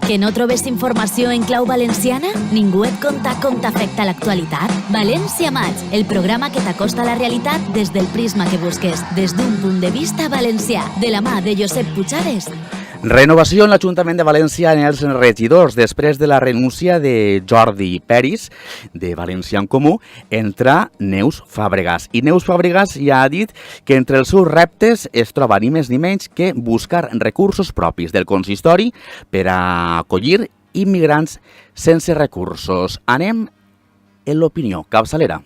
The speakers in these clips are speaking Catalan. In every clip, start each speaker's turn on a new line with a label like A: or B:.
A: Que no trobes informació en clau valenciana? Ningú et conta com t'afecta l'actualitat? València Maig, el programa que t'acosta a la realitat des del prisma que busques, des d'un punt de vista valencià, de la mà de Josep Puigades.
B: Renovació en l'Ajuntament de València en els regidors. Després de la renúncia de Jordi Peris, de València en Comú, entra Neus Fàbregas. I Neus Fàbregas ja ha dit que entre els seus reptes es troba ni més ni menys que buscar recursos propis del consistori per a acollir immigrants sense recursos. Anem en l'opinió capçalera.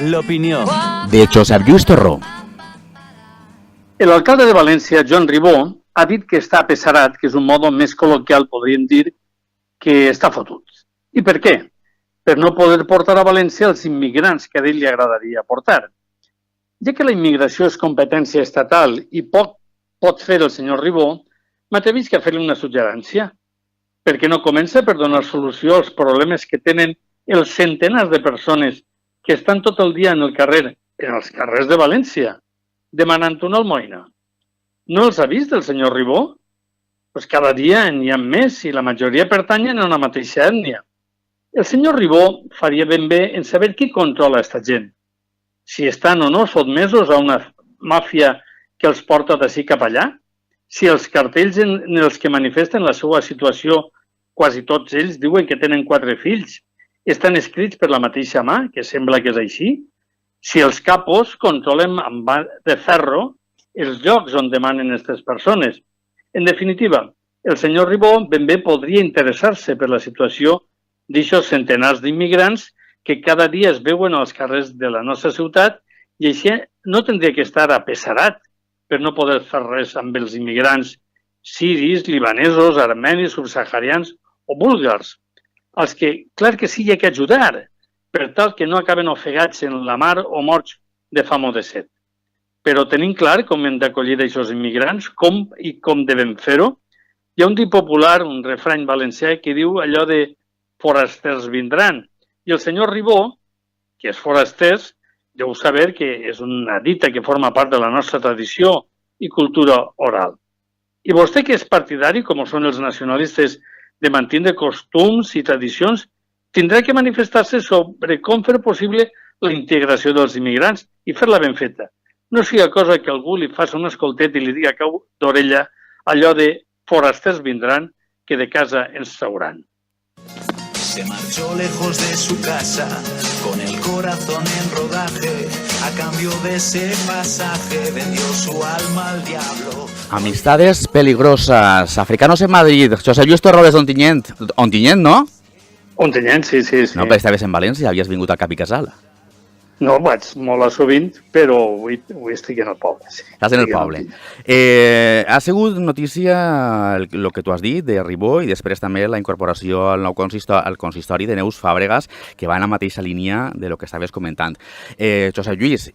C: L'opinió
B: De Josep Lluís Torró.
D: El alcalde de València, Joan Ribó, ha dit que està apesarat, que és un modo més col·loquial, podríem dir, que està fotut. I per què? Per no poder portar a València els immigrants que a ell li agradaria portar. Ja que la immigració és competència estatal i poc pot fer el senyor Ribó, m'atrevisc a fer-li una suggerència. Per què no comença per donar solució als problemes que tenen els centenars de persones que estan tot el dia en el carrer, en els carrers de València, demanant una almoina? No els ha vist el senyor Ribó? Pues cada dia n'hi ha més i la majoria pertanyen a una mateixa ètnia. El senyor Ribó faria ben bé en saber qui controla aquesta gent. Si estan o no sotmesos a una màfia que els porta d'ací cap allà? Si els cartells en els que manifesten la seva situació, quasi tots ells diuen que tenen 4 fills, estan escrits per la mateixa mà, que sembla que és així? Si els capos controlen amb mà de ferro els llocs on demanen aquestes persones. En definitiva, el senyor Ribó ben bé podria interessar-se per la situació d'aixòs centenars d'immigrants que cada dia es veuen als carrers de la nostra ciutat i així no tindria que estar apesarat per no poder fer res amb els immigrants siris, libanesos, armenis, subsaharians o búlgars, als que, clar que sí, hi ha que ajudar, per tal que no acaben ofegats en la mar o morts de fam o de set. Però tenim clar com hem d'acollir aquests immigrants, com i com devem fer-ho. Hi ha un dit popular, un refrany valencià, que diu allò de forasters vindran. I el senyor Ribó, que és forasters, deu saber que és una dita que forma part de la nostra tradició i cultura oral. I vostè, que és partidari, com són els nacionalistes, de mantenir costums i tradicions, tindrà que manifestar-se sobre com fer possible la integració dels immigrants i fer-la ben feta. No sigui cosa que algú li faci un escoltet i li diga cau d'orella allò de forasters vindran, que de casa ens sauran.
C: Se marchó lejos de su casa con el corazón en rodaje. A cambio de ese pasaje vendió su alma al diablo.
B: Amistades peligrosas. Africanos en Madrid. Josep Lluís Torró des d'Ontinyent. Ontinyent, no?
D: Ontinyent, sí.
B: No, però estaves en València, havies vingut a Cap i Casal.
D: No, vaig molt a sovint, però avui estic en el poble. Sí.
B: Estàs en el poble. Ha sigut notícia el que tu has dit de Ribó i després també la incorporació al nou consistori de Neus Fàbregas, que va en la mateixa línia de lo que estaves comentant. Josep Lluís,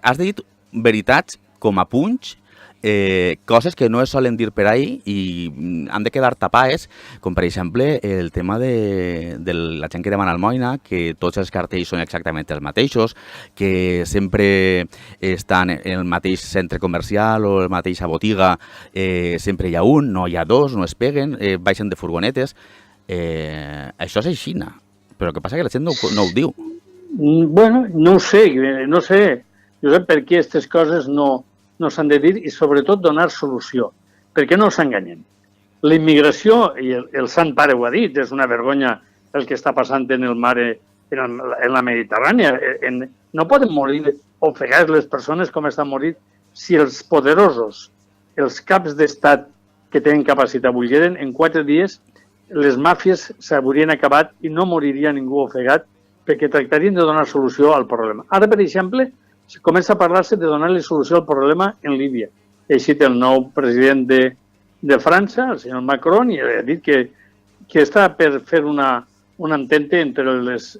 B: has dit veritats com a punys, coses que no es solen dir per ahí i han de quedar tapades, com per exemple el tema de la gent que demana almoina, que tots els cartells són exactament els mateixos, que sempre estan en el mateix centre comercial o la mateixa botiga, sempre hi ha un, no hi ha dos, no es peguen, baixen de furgonetes. Això és aixina, però el que passa és que la gent no ho diu.
D: Bueno, no ho sé, Josep, per què aquestes coses no s'han de dir i sobretot donar solució, perquè no s'enganyen. La immigració, i el Sant Pare ho ha dit, és una vergonya el que està passant en el mar, en la Mediterrània. No poden morir ofegades les persones com estan morint si els poderosos, els caps d'estat que tenen capacitat volgueren, en 4 dies les màfies s'haurien acabat i no moriria ningú ofegat perquè tractarien de donar solució al problema. Ara, per exemple, comença a parlar-se de donar-li solució al problema en Líbia. Així té el nou president de França, el senyor Macron, i ha dit que està per fer una entente entre les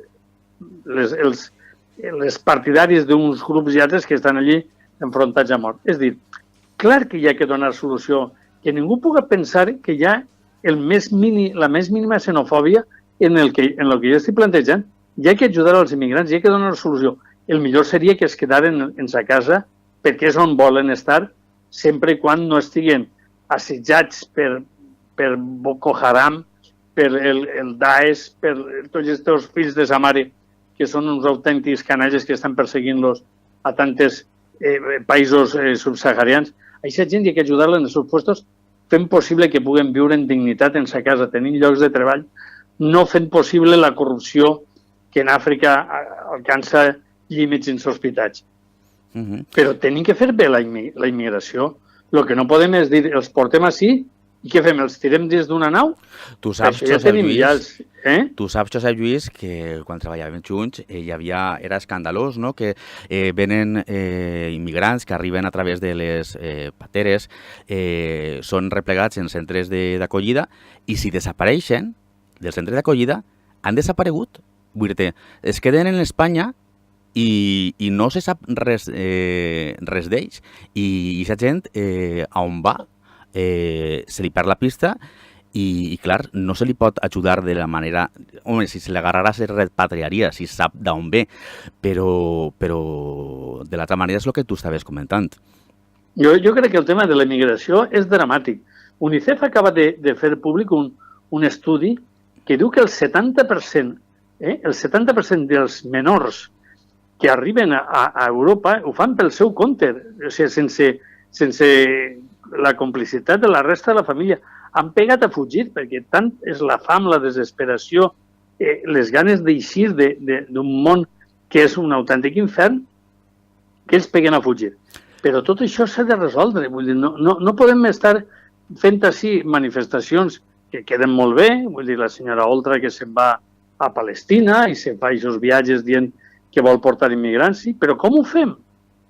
D: partidaris d'uns grups i altres que estan allí enfrontats a mort. És dir, clar que hi ha que donar solució, que ningú pugui pensar que hi ha la més mínima xenofòbia en el que jo estic plantejant. Hi ha que ajudar als immigrants, hi ha que donar solució. El millor seria que es quedaren en sa casa perquè és on volen estar sempre i quan no estiguen assetjats per Boko Haram, per el Daesh, per tots aquests fills de sa mare, que són uns autèntics canalles que estan perseguint-los a tantes països subsaharians. A aquesta gent hi ha que ajudar-la en els seus puestos, fent possible que puguen viure en dignitat en sa casa, tenint llocs de treball, no fent possible la corrupció que en Àfrica alcança límits insospitats. Però tenim que fer bé la immigració. El que no podem és dir, els portem ací i què fem, els tirem des d'una nau?
B: Tu saps,
D: ja tenim
B: tu saps, Josep Lluís, que quan treballàvem junts era escandalós, no? Que venen immigrants que arriben a través de les pateres, són replegats en centres d'acollida i si desapareixen del centre d'acollida han desaparegut. Vull dir-te, es queden en Espanya i no se sap res d'ells. I aquesta gent, on va, se li perd la pista i clar, no se li pot ajudar de la manera... Home, si se l'agarrarà se repatriaria, si sap d'on ve, però de l'altra manera és el que tu estaves comentant.
D: Jo crec que el tema de la immigració és dramàtic. UNICEF acaba de fer públic un estudi que diu que el 70%, el 70% dels menors que arriben a Europa ho fan pel seu compte, o sigui, sense la complicitat de la resta de la família. Han pegat a fugir perquè tant és la fam, la desesperació, les ganes d'eixir d'un món que és un autèntic infern, que ells peguen a fugir. Però tot això s'ha de resoldre. Vull dir, no podem estar fent així manifestacions que queden molt bé. Vull dir, la senyora Oltra que se'n va a Palestina i se fa aquests viatges dient que vol portar immigrants, sí, però com ho fem?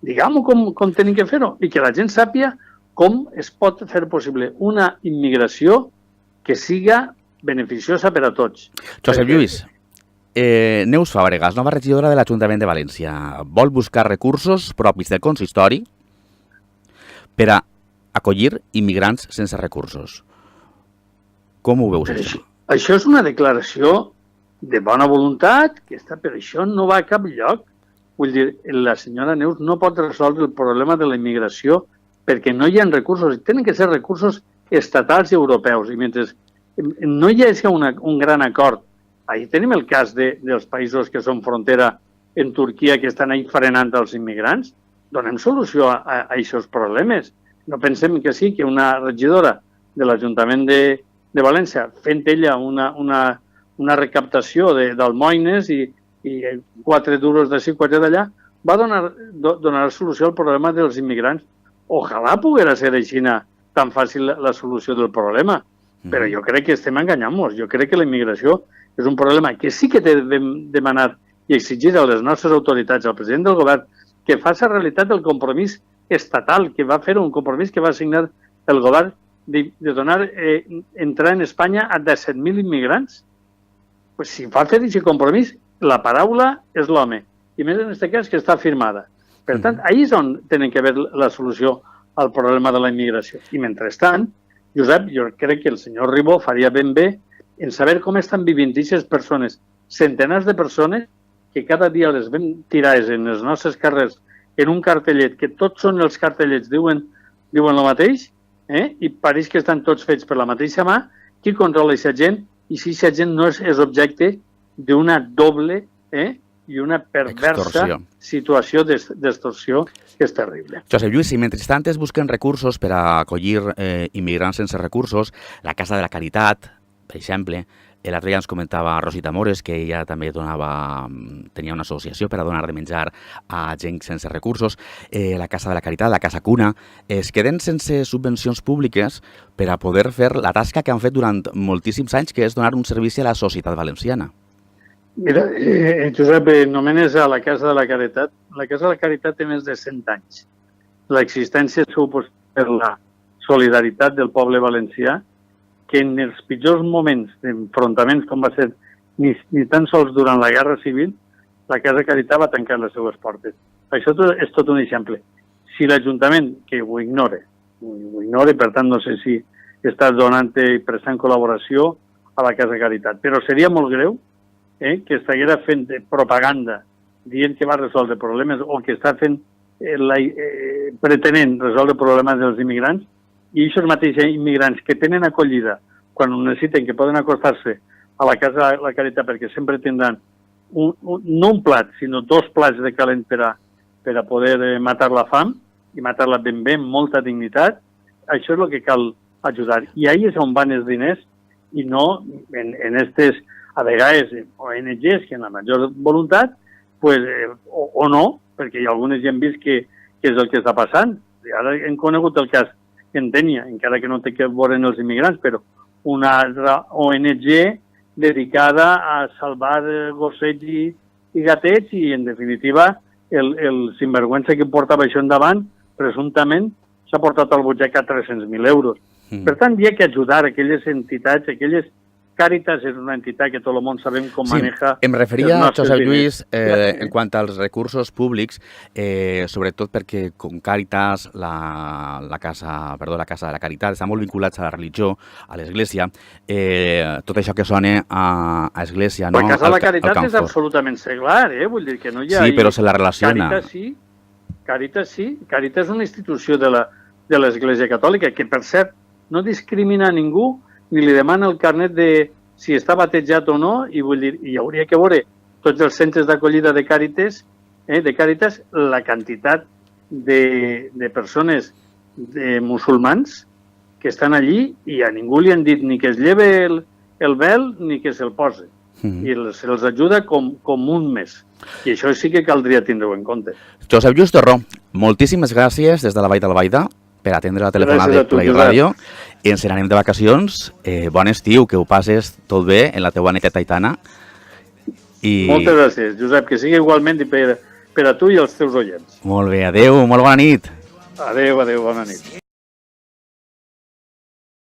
D: Diguem-ho com tenim que fer-ho i que la gent sàpia com es pot fer possible una immigració que siga beneficiosa per a tots.
B: Josep Lluís, Neus Fàbregas, nova regidora de l'Ajuntament de València, vol buscar recursos propis del consistori per a acollir immigrants sense recursos. Com ho veus, això?
D: Això és una declaració de bona voluntat, però això no va a cap lloc. Vull dir, la senyora Neus no pot resoldre el problema de la immigració perquè no hi ha recursos, tenen que ser recursos estatals i europeus, i mentre no hi hagi un gran acord, ahí tenim el cas dels països que són frontera en Turquia que estan ahí frenant els immigrants, donem solució a aquests problemes. No pensem que sí, que una regidora de l'Ajuntament de València, fent ella una recaptació d'almoines i 4 duros d'ací, 4 d'allà, va donar solució al problema dels immigrants. Ojalà poguera ser així tan fàcil la solució del problema, però jo crec que estem enganyant-nos. Jo crec que la immigració és un problema que sí que té de demanar i exigir a les nostres autoritats, al president del govern, que faci realitat el compromís estatal, que va fer un compromís que va signar el govern de donar entrar en Espanya a 17.000 immigrants. Pues si fa fer aquest compromís, la paraula és l'home, i més en aquest cas que està firmada. Per tant, ahí és on tenen que haver la solució al problema de la immigració. I mentrestant, Josep, jo crec que el senyor Ribó faria ben bé en saber com estan vivint aquestes persones, centenars de persones que cada dia les ven tirades en els nostres carrers en un cartellet, que tots són els cartellets, diuen el mateix, i pareix que estan tots fets per la mateixa mà, qui controla aquesta gent, i si aquesta gent no és objecte d'una doble i una perversa situació d'extorsió que és terrible.
B: Josep Lluís, si mentrestant es busquen recursos per a acollir immigrants sense recursos, la Casa de la Caritat, per exemple, l'altre dia ens comentava Rosita Mores que ella també tenia una associació per a donar de menjar a gent sense recursos, la Casa de la Caritat, la Casa Cuna, es queden sense subvencions públiques per a poder fer la tasca que han fet durant moltíssims anys, que és donar un servici a la societat valenciana.
D: Mira, Josep, nomenes a la Casa de la Caritat. La Casa de la Caritat té més de 100 anys. L'existència suposa per la solidaritat del poble valencià, que en els pitjors moments d'enfrontaments, com va ser ni tan sols durant la Guerra Civil, la Casa de Caritat va tancar les seues portes. Això és tot un exemple. Si l'Ajuntament, que ho ignora, per tant no sé si està donant i prestant col·laboració a la Casa de Caritat, però seria molt greu que estiguera fent propaganda dient que va resoldre problemes o que està fent pretenent resoldre problemes dels immigrants, i aquests mateixos immigrants que tenen acollida quan ho necessiten, que poden acostar-se a la casa de la Caritat perquè sempre tindran no un plat, sinó 2 plats de calent per a poder matar la fam i matar-la ben bé, amb molta dignitat. Això és el que cal ajudar. I ahí és on van els diners i no en aquestes, a vegades, ONGs que en la major voluntat, pues, o no, perquè hi ha algunes ja hem vist que és el que està passant. Ara hem conegut el cas en Dénia, encara que no té que veure els immigrants, però una altra ONG dedicada a salvar gossets i gatets i, en definitiva, el sinvergüenza que portava això endavant, presumptament, s'ha portat al butxaca 300.000 euros. Per tant, hi ha que ajudar aquelles entitats, aquelles... Càritas és una entitat que tot el món sabem com maneja...
B: Em referia, Josep Lluís, en quant als recursos públics, sobretot perquè com Càritas, la casa de la Caritat, està molt vinculats a la religió, a l'Església, tot això que sona a Església, no?
D: La casa de la Caritat és absolutament seglar, vull dir que no hi ha...
B: Sí, però se la relaciona.
D: Càritas sí. Càritas és una institució de l'Església Catòlica, que, per cert, no discrimina a ningú ni li demana el carnet de si està batejat o no, i vull dir, hi hauria que veure tots els centres d'acollida de Càritas, la quantitat de persones musulmans que estan allí i a ningú li han dit ni que es lleve el vel ni que se'l posi. I se'ls ajuda com un mes. I això sí que caldria tindre-ho en compte.
B: Josep Lluís Torró, moltíssimes gràcies des de la Vall d'Albaida per atendre la telefonada de Play Ràdio. I ens n'anem de vacacions. Bon estiu, que ho passes tot bé en la teua neteta Aitana.
D: Moltes gràcies, Josep, que sigui igualment per a tu i els teus oients.
B: Molt bé, adeu, molt bona nit.
D: Adeu, bona nit.